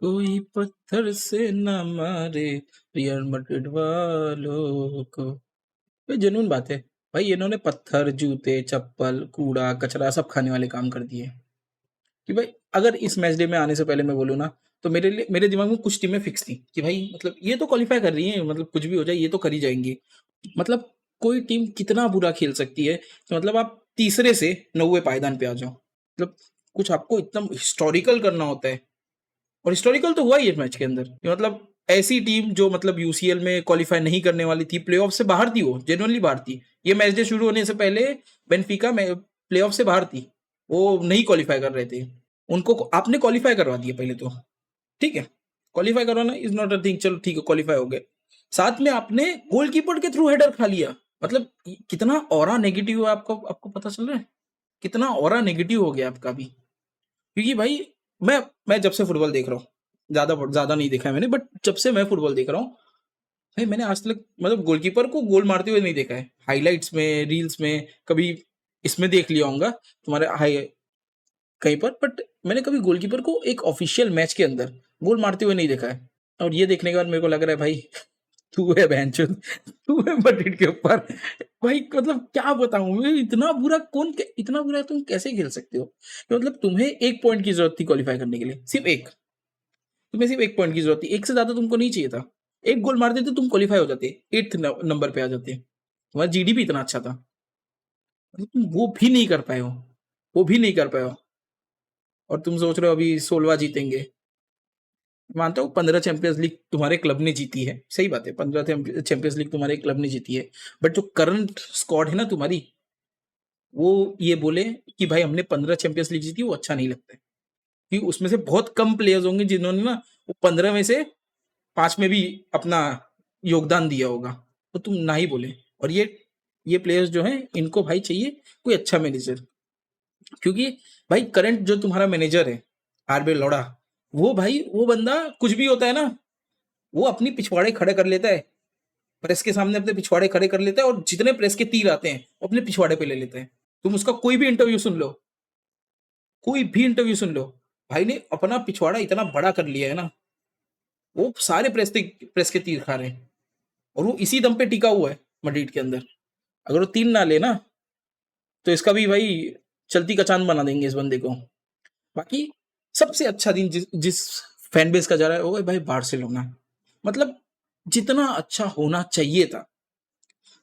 कोई पत्थर से न मारे रियल मैड्रिड वालों को। ये जेन्युइन बात है भाई, इन्होंने पत्थर, जूते, चप्पल, कूड़ा कचरा सब खाने वाले काम कर दिए कि भाई अगर इस मैच डे में आने से पहले मैं बोलूँ ना, तो मेरे दिमाग में कुछ टीमें फिक्स थी कि भाई मतलब ये तो क्वालिफाई कर रही हैं, मतलब कुछ भी हो जाए ये तो कर ही जाएंगी। मतलब कोई टीम कितना बुरा खेल सकती है कि मतलब आप तीसरे से 9वें पायदान पे आ जाओ। मतलब कुछ आपको एकदम हिस्टोरिकल करना होता है, और हिस्टोरिकल तो हुआ ही है मैच के अंदर कि मतलब ऐसी टीम जो मतलब यूसीएल में क्वालिफाई नहीं करने वाली थी, प्लेऑफ से बाहर थी, वो जेन्युइनली बाहर थी। ये मैच डे शुरू होने से पहले बेनफिका में प्लेऑफ से बाहर थी, वो नहीं क्वालिफाई कर रहे थे। उनको आपने क्वालिफाई करवा दिया पहले तो, ठीक है, क्वालिफाई करवाना इज नॉट अ थिंग, चलो ठीक है क्वालिफाई हो गए। साथ में आपने गोलकीपर के थ्रू हेडर खा लिया। मतलब कितना ऑरा नेगेटिव है, आपको आपको पता चल रहा है कितना ऑरा नेगेटिव हो गया आपका भी। क्योंकि भाई मैं मैं जब से फुटबॉल देख रहा हूँ, ज्यादा नहीं देखा है मैंने, बट जब से मैं फुटबॉल देख रहा हूँ भाई, मैंने आज तक मतलब गोलकीपर को गोल मारते हुए नहीं देखा है। हाइलाइट्स में, रील्स में, कभी इसमें देख लिया होगा तुम्हारे हाई कहीं पर, बट मैंने कभी गोलकीपर को एक ऑफिशियल मैच के अंदर गोल मारते हुए नहीं देखा है। और ये देखने के बाद मेरे को लग रहा है भाई तू है बहनचोद, तू है मैड्रिड के ऊपर। भाई मतलब क्या बताऊं मैं, इतना बुरा इतना बुरा तुम कैसे खेल सकते हो कि मतलब तुम्हें एक पॉइंट की जरूरत थी क्वालिफाई करने के लिए, सिर्फ एक। तुम्हें सिर्फ एक पॉइंट की जरूरत थी, एक से ज्यादा तुमको नहीं चाहिए था। एक गोल मार देते तुम क्वालिफाई हो जाते, 8th नंबर पे आ जाते। तुम्हारा जीडीपी इतना अच्छा था, मतलब तुम वो भी नहीं कर पाए हो, वो भी नहीं कर पाए हो। और तुम सोच रहे हो अभी 16वां जीतेंगे। मानता हूँ 15 चैंपियंस लीग तुम्हारे क्लब ने जीती है, सही बात है, 15 चैंपियंस लीग तुम्हारे क्लब ने जीती है। बट जो करंट स्क्वाड है ना तुम्हारी, वो ये बोले कि भाई हमने 15 चैंपियंस लीग जीती, वो अच्छा नहीं लगता है। क्योंकि उसमें से बहुत कम प्लेयर्स होंगे जिन्होंने ना वो 15 में से 5 में भी अपना योगदान दिया होगा। तो तुम ना ही बोले। और ये प्लेयर्स जो हैं इनको भाई चाहिए कोई अच्छा मैनेजर। क्योंकि भाई करंट जो तुम्हारा मैनेजर है आरबी लोड़ा, वो भाई वो बंदा कुछ भी होता है ना, वो अपनी पिछवाड़े खड़े कर लेता है, प्रेस के सामने अपने पिछवाड़े खड़े कर लेता है, और जितने प्रेस के तीर आते हैं वो अपने पिछवाड़े पे ले लेते हैं। तुम उसका कोई भी इंटरव्यू सुन लो, कोई भी इंटरव्यू सुन लो, भाई ने अपना पिछवाड़ा इतना बड़ा कर लिया है ना, वो सारे प्रेस के तीर खा रहे हैं। और वो इसी दम पे टिका हुआ है मैड्रिड के अंदर। अगर वो 3 ना ले ना, तो इसका भी भाई चलती का चांद बना देंगे इस बंदे को। बाकी सबसे अच्छा दिन जिस फैन बेस का जा रहा है वो है भाई बार्सिलोना। मतलब जितना अच्छा होना चाहिए था,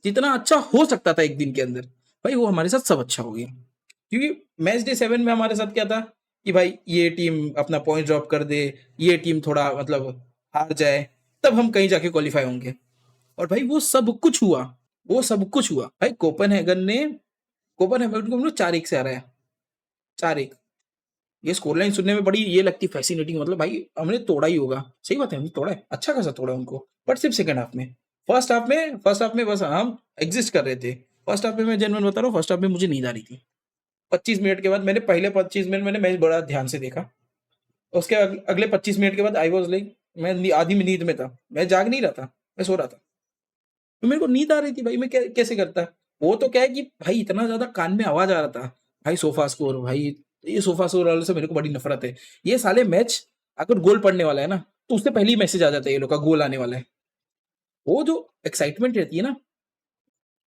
जितना अच्छा हो सकता था एक दिन के अंदर, भाई वो हमारे साथ सब अच्छा हो गया। क्योंकि मैच डे 7 में हमारे साथ क्या था कि भाई ये टीम अपना पॉइंट ड्रॉप कर दे, ये टीम थोड़ा मतलब हार जाए, तब हम कहीं जाके क्वालिफाई होंगे। और भाई वो सब कुछ हुआ, वो सब कुछ हुआ भाई। कोपेनहेगन को हम लोग 4-1 से हराया, 4-1। ये स्कोर लाइन सुनने में बड़ी ये लगती फैसिनेटिंग, मतलब भाई हमने तोड़ा ही होगा। सही बात है, हमने तोड़ा है, अच्छा खासा तोड़ा उनको, बट सिर्फ सेकंड हाफ में। फर्स्ट हाफ में बस हम एग्जिस्ट कर रहे थे। फर्स्ट हाफ में मैं जेन्युइन बता रहा हूँ, फर्स्ट हाफ में मुझे नींद आ रही थी। 25 मिनट के बाद मैंने पहले 25 मिनट मैंने मैच बड़ा ध्यान से देखा। उसके अगले 25 मिनट के बाद आई वॉज लाइक, मैं आधी में नींद में था, मैं जाग नहीं रहा था, मैं सो रहा था। तो मेरे को नींद आ रही थी भाई, मैं कैसे करता। वो तो क्या है कि भाई इतना ज्यादा कान में आवाज आ रहा था, भाई सोफा स्कोर भाई, ये सोफा स्कोर वाले से मेरे को बड़ी नफरत है। ये साले मैच अगर गोल पड़ने वाला है ना, तो उससे पहले ही मैसेज आ जाता है ये लोग का गोल आने वाला है। वो जो एक्साइटमेंट रहती है ना,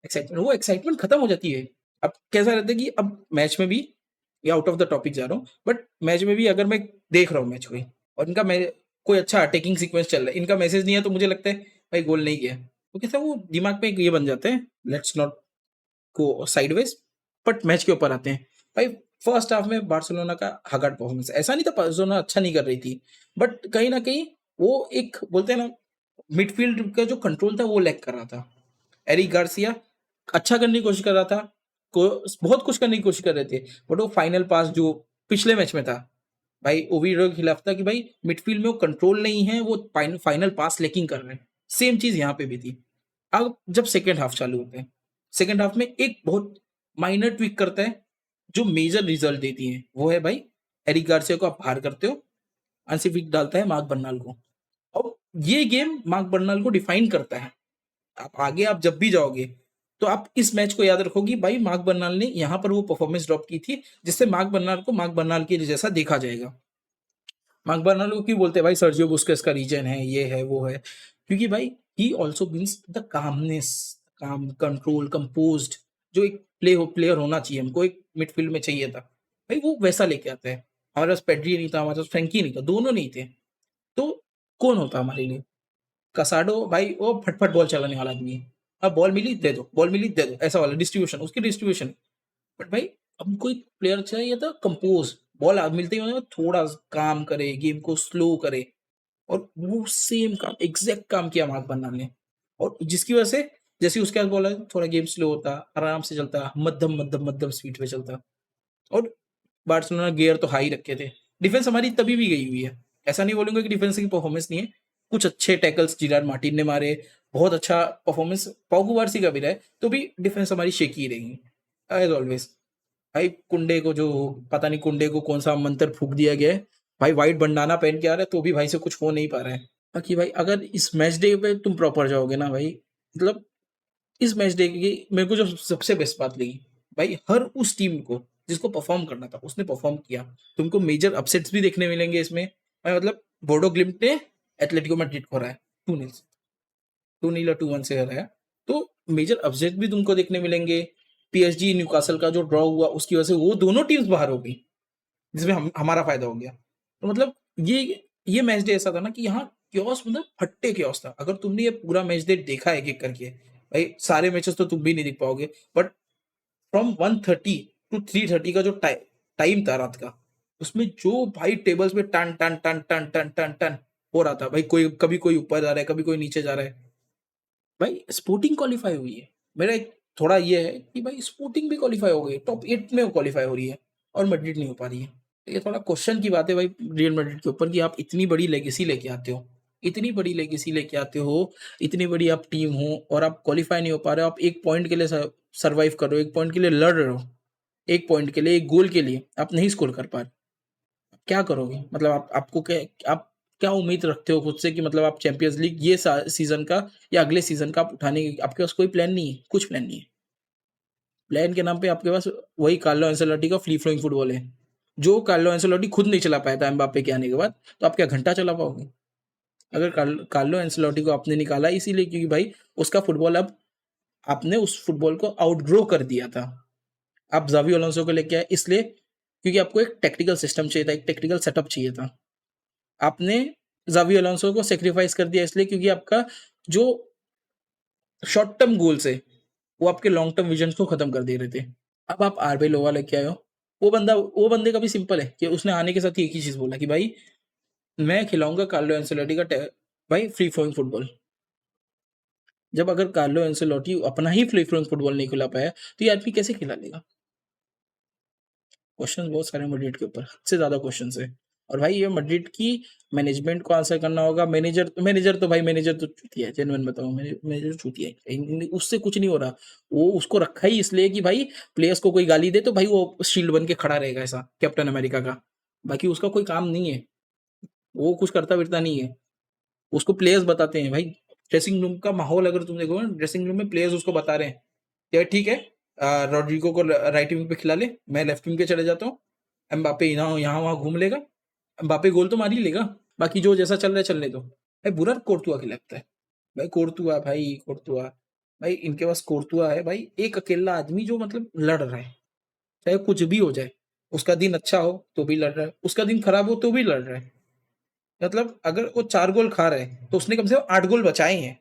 एक्साइटमेंट खत्म हो जाती है। अब कैसा रहता है कि अब मैच में भी, या आउट ऑफ द टॉपिक जा रहा हूँ, बट मैच में भी अगर मैं देख रहा हूँ मैच कोई, और इनका मैं कोई अच्छा अटैकिंग सीक्वेंस चल रहा है, इनका मैसेज नहीं है, तो मुझे लगता है भाई गोल नहीं किया। तो कैसा वो दिमाग में ये बन जाते हैं, let's not go sideways, but match के ऊपर आते हैं। भाई फर्स्ट हाफ में बार्सिलोना का हगाड़ परफॉर्मेंस, ऐसा नहीं था बार्सिलोना अच्छा नहीं कर रही थी, बट कहीं ना कहीं वो एक बोलते हैं ना, मिडफील्ड का जो कंट्रोल था वो लैक कर रहा था। एरिक गार्सिया अच्छा करने की कोशिश कर रहा था, को बहुत कुछ करने की कोशिश कर रहे थे, बट वो फाइनल पास जो पिछले मैच में था भाई ओविडो के खिलाफ था, कि भाई मिडफील्ड में वो कंट्रोल नहीं है, वो फाइनल पास लेकिंग कर रहे हैं। सेम चीज यहाँ पे भी थी। अब जब सेकेंड हाफ चालू होते हैं, सेकेंड हाफ में एक बहुत माइनर ट्विक करता है जो मेजर रिजल्ट देती है, वो है भाई एरिक गार्सिया को आप बाहर करते हो, अंसिफिक डालता है मार्क बर्नाल को। और ये गेम मार्क बर्नाल को डिफाइन करता है। आप आगे आप जब भी जाओगे, तो आप इस मैच को याद रखोगी, भाई मार्क बर्नाल ने यहाँ पर वो परफॉर्मेंस ड्रॉप की थी, जिससे मार्क बर्नाल को मार्क बर्नाल के जैसा देखा जाएगा। मार्क बर्नार्डो क्यों बोलते हैं भाई सर्जियो बुस्केट्स का रीजन है, ये है, वो है? क्योंकि भाई ही आल्सो ब्रिंग्स द कामनेस, काम, कंट्रोल, कंपोज्ड, जो एक प्लेयर होना चाहिए हमको एक मिडफील्ड में चाहिए था। भाई वो वैसा लेके आता है। हमारे पास पेड्री नहीं था, हमारे पास फ्रैंकी नहीं था, दोनों नहीं थे। तो कौन होता हमारे लिए? कसाडो भाई वो फट-फट बॉल चलाने वाला आदमी है। अब बॉल मिली दे दो, बॉल मिली दे दो, ऐसा वाला डिस्ट्रीब्यूशन, उसकी डिस्ट्रीब्यूशन। बट भाई हमको एक प्लेयर चाहिए था कंपोज, बॉल मिलते ही थोड़ा काम करे, गेम को स्लो करे, और वो सेम काम, एग्जैक्ट काम किया मार्क बर्नार्ड ने। और जिसकी वजह से जैसे उसके बाद बॉल आए, थोड़ा गेम स्लो होता, आराम से चलता, मध्यम मध्यम मध्यम स्पीड पे चलता। और बार्सिलोना गियर तो हाई रखे थे। डिफेंस हमारी तभी भी गई हुई है, ऐसा नहीं बोलूंगा कि डिफेंस की परफॉर्मेंस नहीं है। कुछ अच्छे टैकल्स जिरार्ड मार्टिन ने मारे, बहुत अच्छा परफॉर्मेंस पाउ कुबार्सी का भी रहा है, तो भी डिफेंस हमारी शेकी रहेगी एज ऑलवेज। भाई कुंडे को जो, पता नहीं कुंडे को कौन सा मंत्र फूक दिया गया है, भाई व्हाइट बंडाना पहन के आ रहा है तो भी भाई से कुछ हो नहीं पा रहा है। बाकी भाई अगर इस मैच डे पे तुम प्रॉपर जाओगे ना भाई, मतलब इस मैच डे की मेरे को जो सबसे बेस्ट बात लगी, भाई हर उस टीम को जिसको परफॉर्म करना था उसने परफॉर्म किया। तुमको मेजर अपसेट्स भी देखने मिलेंगे इसमें। भाई मतलब बोर्डो ग्लिम्ट ने एथलेटिको मैड्रिड को हराया 2-0 से, 2-0 या 2-1 से हराया। तो मेजर अपसेट भी तुमको देखने मिलेंगे। पीएसजी न्यूकासल का जो ड्रॉ हुआ उसकी वजह से वो दोनों टीम्स बाहर हो गई, जिसमें हमारा फायदा हो गया। तो मतलब ये मैच डे ऐसा था ना कि यहाँ क्योस, मतलब फट्टे क्योस था। अगर तुमने ये पूरा मैच डे देखा एक एक करके, भाई सारे मैचेस तो तुम भी नहीं देख पाओगे, बट फ्रॉम 1:30 टू 3:30 का जो टाइम था रात का, उसमें जो भाई टेबल्स में टन टन टन टन टन टन टन हो रहा था भाई, कोई कभी कोई ऊपर जा रहा है, कभी कोई नीचे जा रहा है। भाई स्पोर्टिंग क्वालिफाई हुई है। मेरा एक थोड़ा ये है कि भाई स्पोर्टिंग भी क्वालिफाई हो गई, टॉप 8 में क्वालिफाई हो रही है, और मैड्रिड नहीं हो पा रही है। तो ये थोड़ा क्वेश्चन की बात है भाई रियल मैड्रिड के ऊपर, कि आप इतनी बड़ी लेगेसी लेके आते हो, इतनी बड़ी लेगेसी लेके आते हो, इतनी बड़ी आप टीम हो, और आप क्वालिफाई नहीं हो पा रहे हो। आप एक पॉइंट के लिए सर्वाइव कर रहे हो, एक पॉइंट के लिए लड़ रहे हो, एक पॉइंट के लिए, एक गोल के लिए आप नहीं स्कोर कर पा रहे। क्या करोगे? मतलब आपको क्या, आप क्या उम्मीद रखते हो खुद से कि मतलब आप चैंपियंस लीग ये सीजन का या अगले सीजन का आप उठाने की आपके पास कोई प्लान नहीं है, कुछ प्लान नहीं है। प्लान के नाम पे आपके पास वही कार्लो एंसेलोटी का फ्री फ्लोइंग फुटबॉल है, जो कार्लो एंसेलोटी खुद नहीं चला पाया था एम्बापे के आने के बाद। तो आप क्या घंटा चला पाओगे? अगर कार्लो एंसेलोटी को आपने निकाला इसीलिए क्योंकि भाई उसका फुटबॉल, अब आपने उस फुटबॉल को आउटग्रो कर दिया था। आप जावी अलोंसो को लेके आए इसलिए क्योंकि आपको एक टेक्टिकल सिस्टम चाहिए था, एक टेक्टिकल सेटअप चाहिए था। आपने जावी अलोंसो को सेक्रीफाइस कर दिया इसलिए क्योंकि आपका जो शॉर्ट टर्म गोल्स है वो आपके लॉन्ग टर्म विजन को खत्म कर दे रहे थे। अब आप आरबी लोवा लेके आए हो। वो बंदे का भी सिंपल है कि उसने आने के साथ ही एक ही चीज बोला कि भाई मैं खिलाऊंगा कार्लो एंसेलोटी का भाई फ्री फ्लोइंग फुटबॉल। जब अगर कार्लो एंसेलोटी अपना ही फ्री फ्लोइंग फुटबॉल नहीं खिला पाया तो ये आदमी कैसे खिला लेगा? क्वेश्चन बहुत सारे हैं मैड्रिड के ऊपर, हद से ज्यादा क्वेश्चन है। और भाई ये मैड्रिड की मैनेजमेंट को आंसर करना होगा। मैनेजर तो भाई मैनेजर तो चूतिया है, जेन्युइन बताऊं, मैनेजर चूतिया है, उससे कुछ नहीं हो रहा। वो उसको रखा ही इसलिए कि भाई प्लेयर्स को कोई गाली दे तो भाई वो शील्ड बन के खड़ा रहेगा, ऐसा कैप्टन अमेरिका का। बाकी उसका कोई काम नहीं है, वो कुछ करता फिरता नहीं है। उसको प्लेयर्स बताते हैं भाई। ड्रेसिंग रूम का माहौल अगर तुम देखो ना, ड्रेसिंग रूम में प्लेयर्स उसको बता रहे हैं यार ठीक है, रॉड्रिगो को राइट विंग पे खिला ले, मैं लेफ्ट विंग पे चले जाता हूँ, एम्बापे यहाँ यहाँ वहां घूम लेगा, एम्बापे गोल तो मार ही लेगा, बाकी जो जैसा चल रहा है चलने दो। भाई बुरा कोर्तुआ की लगता है। भाई कोर्तुआ, भाई कोर्तुआ, भाई इनके पास कोर्तुआ है भाई, एक अकेला आदमी जो मतलब लड़ रहा है, चाहे कुछ भी हो जाए। उसका दिन अच्छा हो तो भी लड़ रहा है, उसका दिन खराब हो तो भी लड़ रहा है। मतलब अगर वो 4 गोल खा रहे हैं तो उसने कम से कम 8 गोल बचाए हैं।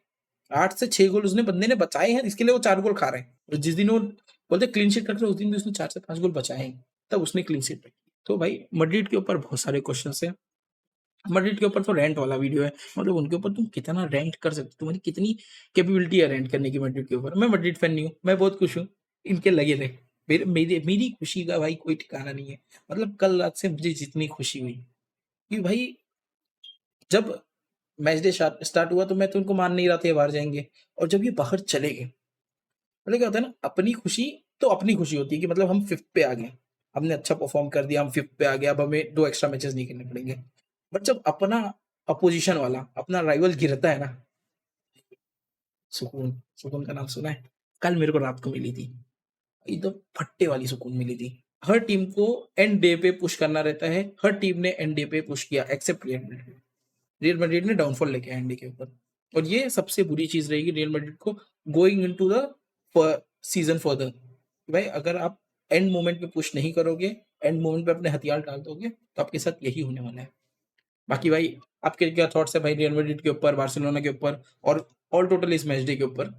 8 से 6 गोल उसने बंदे ने बचाए हैं, इसके लिए वो 4 गोल खा रहे हैं। और जिस दिन वो बोलते क्लीन शीट रख रहे उस दिन भी उसने 4 से 5 गोल बचाए हैं, तब उसने क्लीन शीट रखी। तो भाई मैड्रिड के ऊपर बहुत सारे क्वेश्चन हैं। मैड्रिड के ऊपर तो रेंट वाला वीडियो है, मतलब उनके ऊपर तुम कितना रेंट कर सकते हो, तुम्हारी कितनी कैपेबिलिटी है रेंट करने की मैड्रिड के ऊपर। मैं मैड्रिड फैन नहीं हूँ, मैं बहुत खुश हूँ, इनके लगे रहे। मेरी खुशी का भाई कोई ठिकाना नहीं है। मतलब कल रात से मुझे जितनी खुशी हुई कि भाई जब मैच डे स्टार्ट हुआ तो मैं तो उनको मान नहीं रहा था ये बाहर जाएंगे, और जब ये बाहर चले गए, मतलब क्या होता है ना, अपनी खुशी तो अपनी खुशी होती है कि मतलब हम फिफ्थ पे आ गए, हमने अच्छा परफॉर्म कर दिया, हम फिफ्थ पे आ गए, अब हमें 2 एक्स्ट्रा मैचेस नहीं खेलने पड़ेंगे। बट जब अपना अपोजिशन वाला, अपना राइवल गिरता है ना, सुकून, सुकून का नाम सुना है? कल मेरे को रात को मिली थी, एकदम फट्टे वाली सुकून मिली थी। हर टीम को एंड डे पे पुश करना रहता है, हर टीम ने एंड डे पे पुश किया एक्सेप्ट रियल मैड्रिड ने डाउनफॉल लेके आया एंड डे के ऊपर। और ये सबसे बुरी चीज़ रहेगी रियल मैड्रिड को going into the season further. भाई अगर आप एंड मोमेंट पे पुश नहीं करोगे, एंड मोमेंट पे अपने हथियार डाल दोगे, तो आपके साथ यही होने वाला है। बाकी भाई आपके क्या थॉट्स है भाई रियल मैड्रिड के ऊपर, बार्सिलोना के ऊपर और ऑल टोटल इस मैच डे के ऊपर?